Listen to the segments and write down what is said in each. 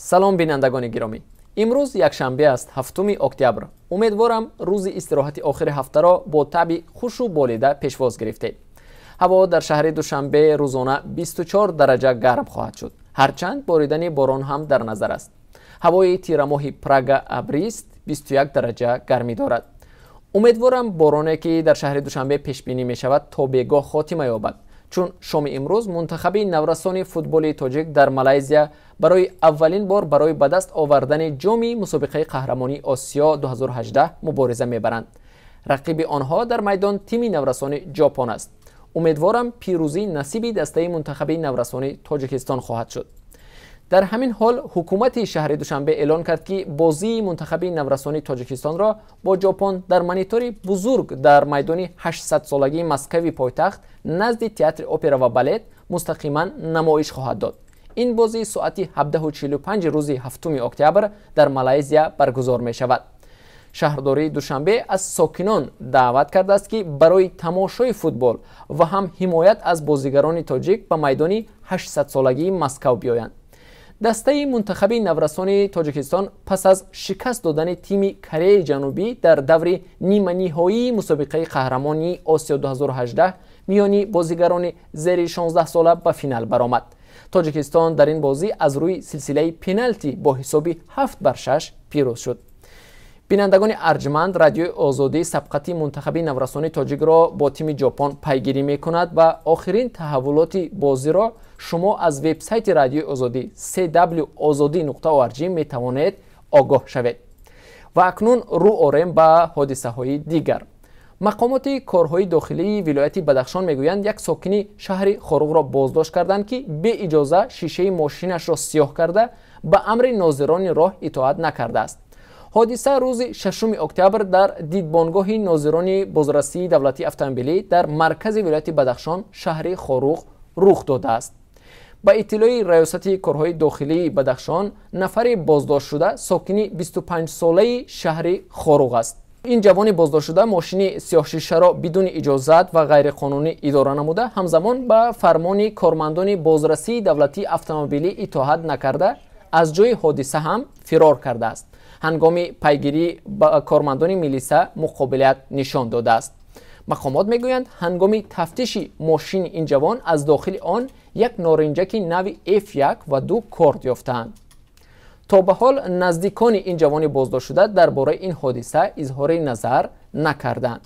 салом бинандагони гиромӣ, имрӯз якшанбе аст, 7 октябр. Умедворам рӯзи истироҳати охири ҳафтаро бо таби хушу болида пешвоз гирифтед. ҳаво дар шаҳри Душанбе рӯзона 24 дараҷа гарм хоҳад шуд, ҳарчанд боридани борон ҳам дар назар аст. ҳавои тирамоҳи Прага Абрист 21 дараҷа гармӣ дорад. умедворам бороне ки дар шаҳри Душанбе пешбинӣ мешавад то бегоҳ хотима ёбад, чун шоми имрӯз мунтахаби наврасони футболи тоҷик дар Малайзия барои аввалин бор барои ба даст овардани ҷоми мусобиқаи қаҳрамонии Осиё 2018 мубориза мебаранд. рақиби онҳо дар майдон тими наврасони Ҷопон аст. умедворам пирӯзӣ насиби дастаи мунтахаби наврасони Тоҷикистон хоҳад шуд. дар ҳамин ҳол ҳукумати шаҳри Душанбе эълон кард ки бозии мунтахаби наврасони Тоҷикистонро бо Ҷопон дар монитори бузург дар майдони 800-солагии Москави пойтахт назди театри опера ва балет мустақиман намоиш хоҳад дод. ин бозӣ соати 17:45 рӯзи 7 октябр дар Малайзия баргузор мешавад. шаҳрдории Душанбе аз сокинон даъват кардааст ки барои тамошои футбол ва ҳам ҳимоят аз бозигарони тоҷик ба майдони 800-солагии Москав биёянд. дастаи мунтахаби наврасони Тоҷикистон пас аз шикаст додани тими Кореяи Ҷанубӣ дар даври ниманиҳоии мусобиқаи қаҳрамонии Осиё 2018 миёни бозигарони зери 16 сола ба финал баромад. Тоҷикистон дар ин бозӣ аз рӯи силсилаи пеналти бо ҳисоби 7-6 пирӯз шуд. бинандагони арҷманд, радиои Озодӣ сабқати мунтахаби наврасони тоҷикро бо тими Ҷопон пайгирӣ мекунад ва охирин таҳаввулоти бозиро шумо аз вебсайти радиои Озодӣ cwozodi.org метавонед огоҳ шавед. ва акнун рӯ орем ба ҳодисаҳои дигар. мақомоти корҳои дохилии вилояти Бадахшон мегӯянд як сокини шаҳри Хоруғро боздошт карданд ки бе иҷоза шишаи мошинашро сиёҳ карда ба амри нозирони роҳ итоат накардааст. ҳодиса рӯзи 6 октябр дар дидбонгоҳи нозирони бозрасии давлатии автомобилӣ дар маркази вилояти Бадахшон шаҳри Хоруғ рух додааст. ба иттилои раёсати корҳои дохилии Бадахшон, нафари боздоштшуда сокини 25-солаи шаҳри Хоруғ аст. ин ҷавони боздоштшуда мошини сиёҳшишаро бидуни иҷозат ва ғайриқонунӣ идора намуда, ҳамзамон ба фармони кормандони бозрасии давлатии автомобилӣ итоат накарда, аз ҷои ҳодиса ҳам фирор кардааст. ҳангоми пайгирӣ ба кормандони милиса муқобилат нишон додааст. мақомот мегӯянд ҳангоми тафтиши мошини ин ҷавон аз дохили он як норинҷаки нави F1 ва 2 корт ёфтаанд. то ба ҳол наздикони ин ҷавони боздоштшуда дар бораи ин ҳодиса изҳори назар накарданд.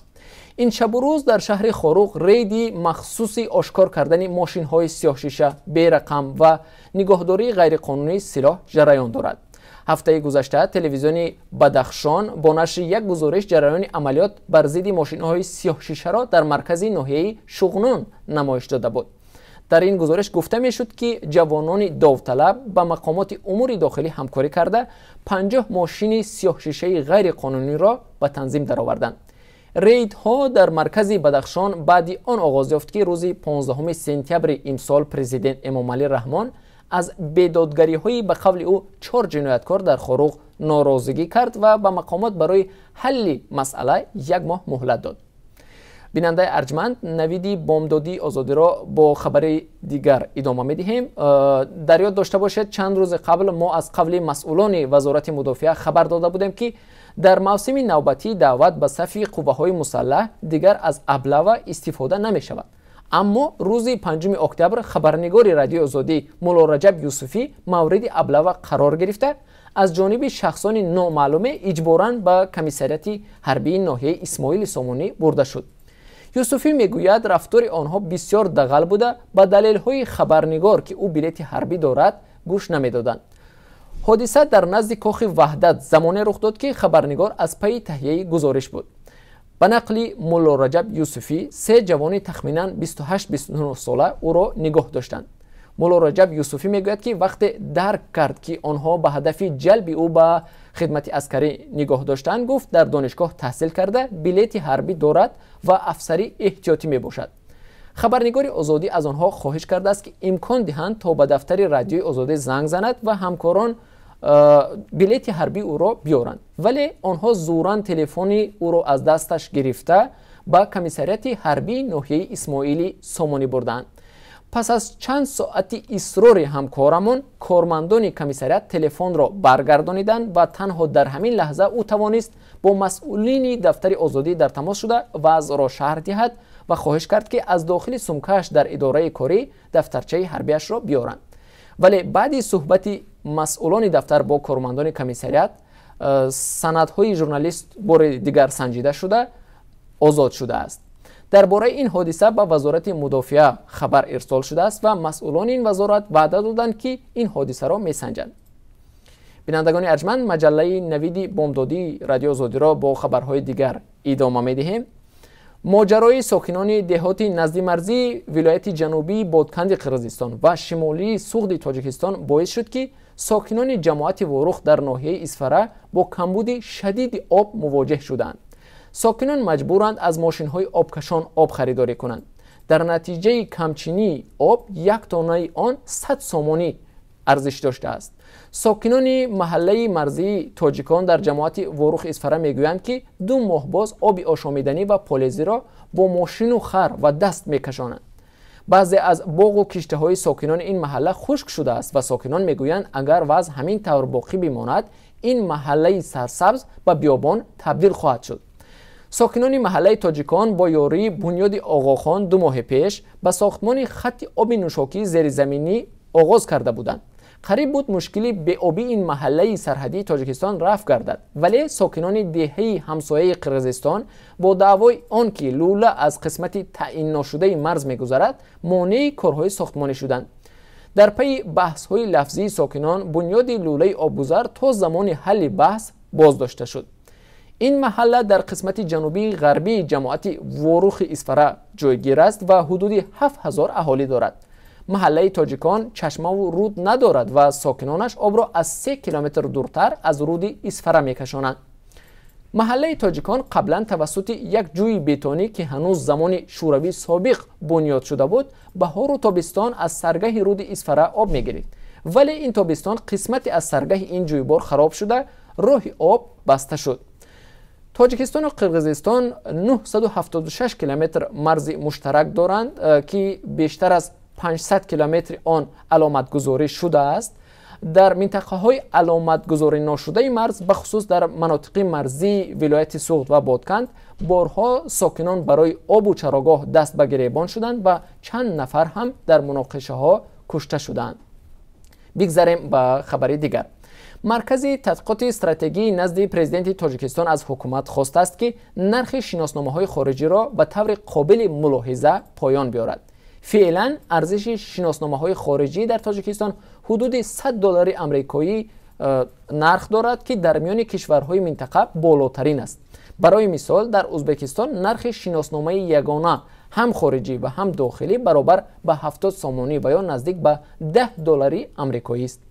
ин шабу рӯз дар шаҳри Хоруғ рейди махсуси ошкор кардани мошинҳои сиёҳшиша, берақам ва нигоҳдории ғайриқонунии силоҳ ҷараён дорад. ҳафтаи гузашта телевизиони Бадахшон бо нашри як гузориш ҷараёни амалиёт бар зидди мошинҳои сиёҳшишаро дар маркази ноҳияи Шуғнун намоиш дода буд. дар ин гузориш гуфта мешуд ки ҷавонони довталаб ба мақомоти умури дохилӣ ҳамкорӣ карда 50 мошини сиёҳшишаи ғайриқонуниро ба танзим дароварданд. рейдҳо дар маркази Бадахшон баъди он оғоз ёфт ки рӯзи 15 сентябри имсол президент Эмомалӣ Раҳмон аз бедодгариҳои ба қавли ӯ 4 ҷинояткор дар Хоруғ норозигӣ кард ва ба мақомот барои ҳалли масъала 1 моҳ муҳлат дод. бинандаи арҷманд, навиди бомдодии Озодиро бо хабари дигар идома медиҳем. дар ёд дошта бошед, чанд рӯзи қабл мо аз қавли масъулони вазорати мудофиа хабар дода будем ки дар мавсими навбатӣ даъват ба сафи қувваҳои мусаллаҳ дигар аз аблава истифода намешавад. аммо рӯзи 5 октябр хабарнигори радиои Озодӣ Мулло Раҷаб Юсуфӣ мавриди аблава қарор гирифта, аз ҷониби шахсони номаълуме иҷборан ба комиссарияти ҳарбии ноҳияи Исмоили Сомонӣ бурда шуд. Юсуфӣ мегӯяд рафтори онҳо бисёр дағал буда, ба далелҳои хабарнигор ки ӯ билети ҳарбӣ дорад гӯш намедоданд. ҳодиса дар назди кохи Ваҳдат замоне рух дод ки хабарнигор аз пайи таҳияи гузориш буд. ба нақли Мулло Раҷаб Юсуфӣ, 3 ҷавони тахминан 28-29 сола ӯро нигоҳ доштанд. Мулло Раҷаб Юсуфӣ мегӯяд ки вақте дарк кард ки онҳо ба ҳадафи ҷалби ӯ ба хидмати аскарӣ нигоҳ доштанд, гуфт дар донишгоҳ таҳсил карда, билети ҳарбӣ дорад ва афсарӣ эҳтиётӣ мебошад. хабарнигори Озодӣ аз онҳо хоҳиш кардааст ки имкон диҳанд то ба дафтари радиои Озодӣ занг занад ва ҳамкорон билети ҳарбии ӯро биёранд, вале онҳо зуран телефони ӯро аз дасташ гирифта ба комиссарияти ҳарбии ноҳияи Исмоили Сомонӣ бурданд. پس از چند ساعتی اصرار همکارمان، کارمندان کمیساریات تلفن را برگردانیدند و تنها در همین لحظه او توانست با مسئولین دفتر آزادی در تماس شده وضع را شرح دهد و خواهش کرد که از داخل سمکش در اداره کاری دفترچه حربیش را بیارند. ولی بعد صحبت مسئولان دفتر با کارمندان کمیساریات، سندهای ژورنالیست بار دیگر سنجیده شده آزاد شده است. درباره این حادثه به وزارت مدافعه خبر ارسال شده است و مسئولان این وزارت وعده دادند که این حادثه را میسنجند. بینندگان ارجمند، مجله نوید بامدادی رادیو آزادی را با خبرهای دیگر ادامه می‌دهیم. ماجرای ساکنان دهات نزد مرزی ولایت جنوبی بادکند قرقیزستان و شمالی سوغد تاجیکستان باعث شد که ساکنان جماعت وروخ در ناحیه اسفره با کمبود شدید آب مواجه شدند. ساکنان مجبورند از ماشین‌های آبکشان آب خریداری کنند. در نتیجه کمچینی آب یک تانه آن 100 سامانی ارزش داشته است. ساکنان محله مرزی تاجیکان در جماعت وروخ اسفره میگویند که 2 ماه باز آب آشامیدنی و پالیزی را با ماشین و خر و دست میکشانند. بعضی از باغ و کشته های ساکنان این محله خشک شده است و ساکنان میگویند اگر وضع همین طور باقی بماند این محله سرسبز به بیابان تبدیل خواهد شد. ساکنان محله تاجیکان با یاری بنیاد آقاخان 2 ماه پیش به ساختمان خط آب نوشاکی زیرزمینی آغاز کرده بودند. قریب بود مشکلی به آبی این محله سرحدی تاجیکستان رفع گردد، ولی ساکنان دهه همسایه قرقیزستان با دعوای آنکه لوله از قسمت تعیین نشده مرز میگذرد مانع کارهای ساختمانی شدند. در پی بحث‌های لفظی ساکنان بنیاد لوله آبگذر تا زمان حل بحث بازداشته شد. این محله در قسمت جنوبی غربی جماعت وروخ اسفره جایگیر است و حدود 7000 اهالی دارد. محله تاجیکان چشمه و رود ندارد و ساکنانش آب را از 3 کیلومتر دورتر از رود اسفره میکشانند. محله تاجیکان قبلا توسط یک جوی بتونی که هنوز زمان شوروی سابق بنیاد شده بود بهار و تابستان از سرگه رود اسفره آب میگیرید، ولی این تابستان قسمتی از سرگه این جویبار خراب شده راه آب بسته شد. تاجیکستان و قرقیزستان 976 کیلومتر مرز مشترک دارند که بیشتر از 500 کیلومتر آن علامت گذاری شده است. در منطقه های علامت گذاری نشده مرز به خصوص در مناطق مرزی ولایت سوغد و بادکند بارها ساکنان برای آب و چراگاه دست به گریبان شدند و چند نفر هم در مناقشه ها کشته شدند. بگذاریم به خبری دیگر. مرکز تحقیقات استراتژی نزد پرزیدنت تاجیکستان از حکومت خواسته است که نرخ شناسنامه‌های خارجی را به طور قابل ملاحظه پایان بیارد. فعلا ارزش شناسنامه‌های خارجی در تاجیکستان حدود $100 آمریکایی نرخ دارد که در میان کشورهای منطقه بالاترین است. برای مثال در ازبکستان نرخ شناسنامه یگانه هم خارجی و هم داخلی برابر به 70 سامانی و یا نزدیک به $10 آمریکایی است.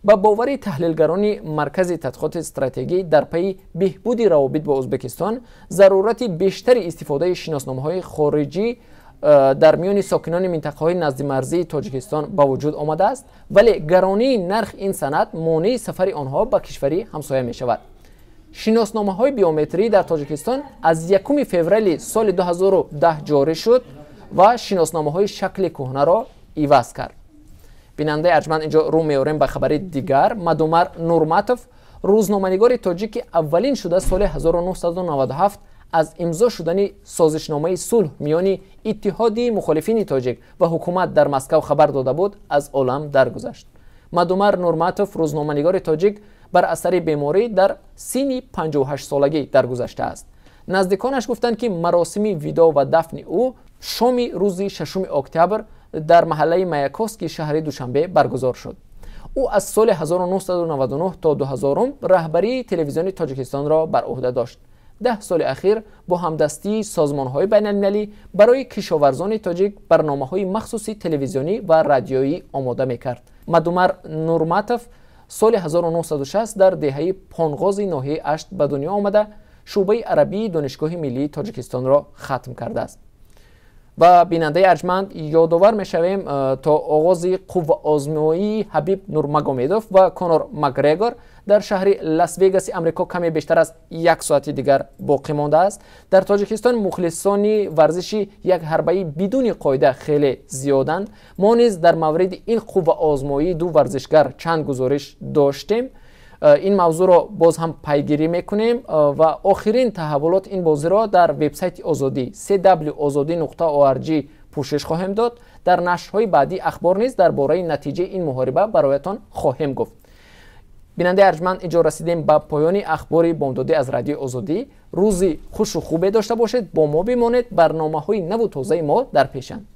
با باور تحلیلگران مرکز تحقیقات استراتژی در پی بهبود روابط با ازبکستان ضرورت بیشتر استفاده شناسنامه‌های خارجی در میان ساکنان منطقه‌های نزد مرزی تاجیکستان با وجود آمده است، ولی گرانی نرخ این سند مانع سفر آنها به کشوری همسایه می شود. شناسنامه‌های بیومتری در تاجیکستان از 1 فوریه سال 2010 جاری شد و شناسنامه‌های شکل کهنه را عوض کرد. بیننده ارجمند، اینجا رو میاریم به خبر دیگر. مادومر نورماتوف روزنامه‌نگار تاجیک اولین شده سال 1997 از امضا شدن سازشنامه صلح میان اتحادی مخالفین تاجیک و حکومت در مسکو خبر داده بود از عالم درگذشت. مادومر نورماتوف روزنامه‌نگار تاجیک بر اثر بیماری در سن 58 سالگی درگذشته است. نزدیکانش گفتند که مراسم ویدا و دفن او شام روز 6 اکتبر در محله مایاکوفسکی شهر دوشنبه برگزار شد. او از سال 1999 تا 2000 رهبری تلویزیون تاجیکستان را بر عهده داشت. 10 سال اخیر با همدستی سازمان‌های بین‌المللی برای کشاورزان تاجیک برنامه‌های مخصوصی تلویزیونی و رادیویی آماده می‌کرد. مادومر نورماتوف سال 1960 در دهه پانغاز ناحیه اشت به دنیا آمده شعبه عربی دانشگاه ملی تاجیکستان را ختم کرده است. و بیننده ارجمند یادآور میشویم تا آغاز قوه آزمایی حبیب نورمگومدوف و کنور مکگرگور در شهر لاس وگاس آمریکا کمی بیشتر از 1 ساعت دیگر باقی مانده است. در تاجیکستان مخلصان ورزشی یک حربه بدون قاعده خیلی زیادند. ما نیز در مورد این قوه آزمایی دو ورزشگر چند گزارش داشتیم. این موضوع را باز هم پیگیری میکنیم و آخرین تحولات این بازی را در وبسایت آزادی www.azadi.org پوشش خواهیم داد. در نشرهای بعدی اخبار نیز درباره نتیجه این محاربه برایتان خواهیم گفت. بیننده ارجمند، اینجا رسیدیم به پایان اخبار بامدادی از رادیو آزادی. روزی خوش و خوبه داشته باشید. با ما بمانید. برنامه‌های نو و تازه ما در پیشند.